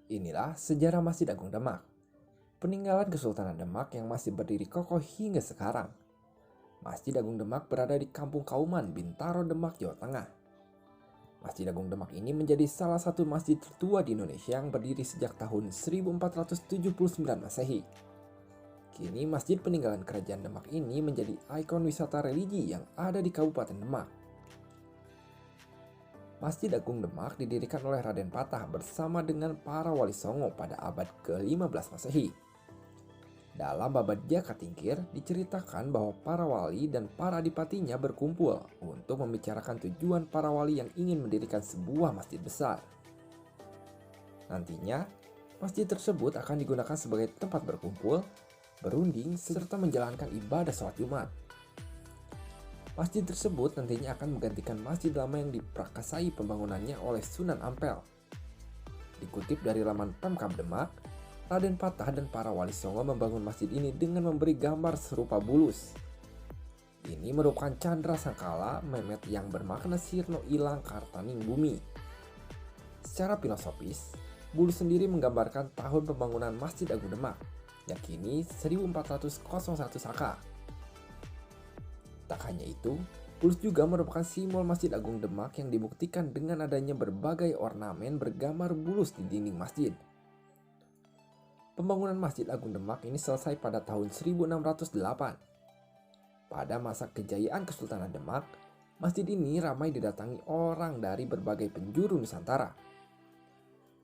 Inilah sejarah Masjid Agung Demak, peninggalan Kesultanan Demak yang masih berdiri kokoh hingga sekarang. Masjid Agung Demak berada di Kampung Kauman, Bintaro, Demak, Jawa Tengah. Masjid Agung Demak ini menjadi salah satu masjid tertua di Indonesia yang berdiri sejak tahun 1479 Masehi. Kini masjid peninggalan Kerajaan Demak ini menjadi ikon wisata religi yang ada di Kabupaten Demak. Masjid Agung Demak didirikan oleh Raden Patah bersama dengan para wali Songo pada abad ke-15 Masehi. Dalam Babad Jaka Tingkir diceritakan bahwa para wali dan para adipatinya berkumpul untuk membicarakan tujuan para wali yang ingin mendirikan sebuah masjid besar. Nantinya, masjid tersebut akan digunakan sebagai tempat berkumpul, berunding, serta menjalankan ibadah sholat Jumat. Masjid tersebut nantinya akan menggantikan masjid lama yang diprakasai pembangunannya oleh Sunan Ampel. Dikutip dari laman Pemkab Demak, Raden Patah dan para wali Songo membangun masjid ini dengan memberi gambar serupa bulus. Ini merupakan candra sangkala Mehmet yang bermakna sirno ilang kartaning bumi. Secara filosofis, bulus sendiri menggambarkan tahun pembangunan Masjid Agung Demak, yakni 1401 Saka. Tak hanya itu, bulus juga merupakan simbol Masjid Agung Demak yang dibuktikan dengan adanya berbagai ornamen bergambar bulus di dinding masjid. Pembangunan Masjid Agung Demak ini selesai pada tahun 1608. Pada masa kejayaan Kesultanan Demak, masjid ini ramai didatangi orang dari berbagai penjuru Nusantara.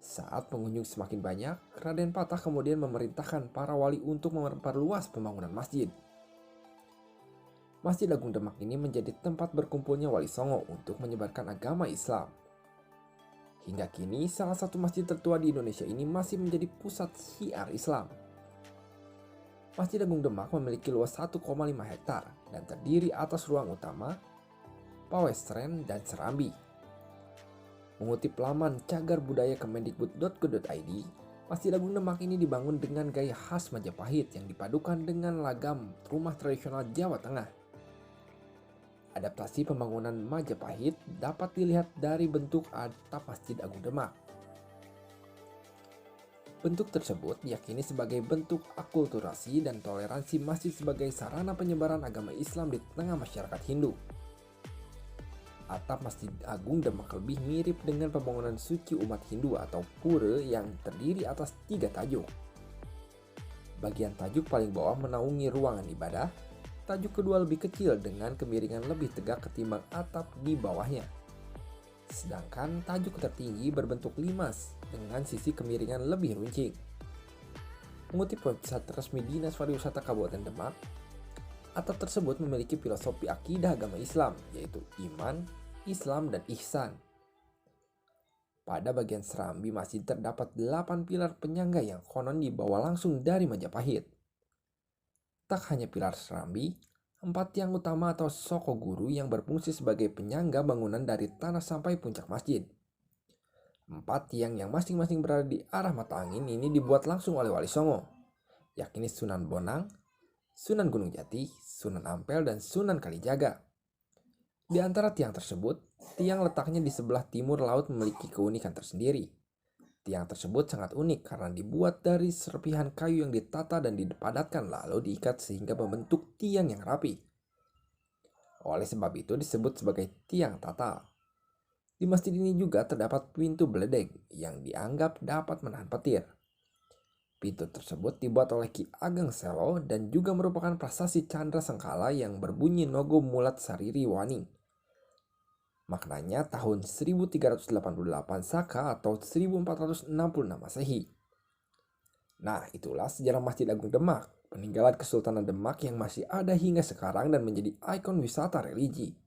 Saat pengunjung semakin banyak, Raden Patah kemudian memerintahkan para wali untuk memperluas pembangunan masjid. Masjid Agung Demak ini menjadi tempat berkumpulnya wali Songo untuk menyebarkan agama Islam. Hingga kini, salah satu masjid tertua di Indonesia ini masih menjadi pusat syiar Islam. Masjid Agung Demak memiliki luas 1,5 hektar dan terdiri atas ruang utama, pawestren, dan serambi. Mengutip laman cagar budaya kemendikbud.go.id, Masjid Agung Demak ini dibangun dengan gaya khas Majapahit yang dipadukan dengan lagam rumah tradisional Jawa Tengah. Adaptasi pembangunan Majapahit dapat dilihat dari bentuk atap Masjid Agung Demak. Bentuk tersebut diyakini sebagai bentuk akulturasi dan toleransi masjid sebagai sarana penyebaran agama Islam di tengah masyarakat Hindu. Atap Masjid Agung Demak lebih mirip dengan pembangunan suci umat Hindu atau pura yang terdiri atas 3 tajuk. Bagian tajuk paling bawah menaungi ruangan ibadah. Tajuk kedua lebih kecil dengan kemiringan lebih tegak ketimbang atap di bawahnya. Sedangkan tajuk tertinggi berbentuk limas dengan sisi kemiringan lebih runcing. Mengutip website resmi Dinas Pariwisata Kabupaten Demak, atap tersebut memiliki filosofi akidah agama Islam, yaitu iman, Islam, dan ihsan. Pada bagian serambi masjid terdapat 8 pilar penyangga yang konon dibawa langsung dari Majapahit. Tak hanya pilar serambi, 4 tiang utama atau soko guru yang berfungsi sebagai penyangga bangunan dari tanah sampai puncak masjid. 4 tiang yang masing-masing berada di arah mata angin ini dibuat langsung oleh Wali Songo, yakni Sunan Bonang, Sunan Gunung Jati, Sunan Ampel, dan Sunan Kalijaga. Di antara tiang tersebut, tiang letaknya di sebelah timur laut memiliki keunikan tersendiri. Tiang tersebut sangat unik karena dibuat dari serpihan kayu yang ditata dan dipadatkan lalu diikat sehingga membentuk tiang yang rapi. Oleh sebab itu disebut sebagai tiang tata. Di masjid ini juga terdapat pintu beledek yang dianggap dapat menahan petir. Pintu tersebut dibuat oleh Ki Ageng Selo dan juga merupakan prasasti Candra Sengkala yang berbunyi Nogo Mulat Sariri Waning. Maknanya tahun 1388 Saka atau 1466 Masehi. Nah, itulah sejarah Masjid Agung Demak, peninggalan Kesultanan Demak yang masih ada hingga sekarang dan menjadi ikon wisata religi.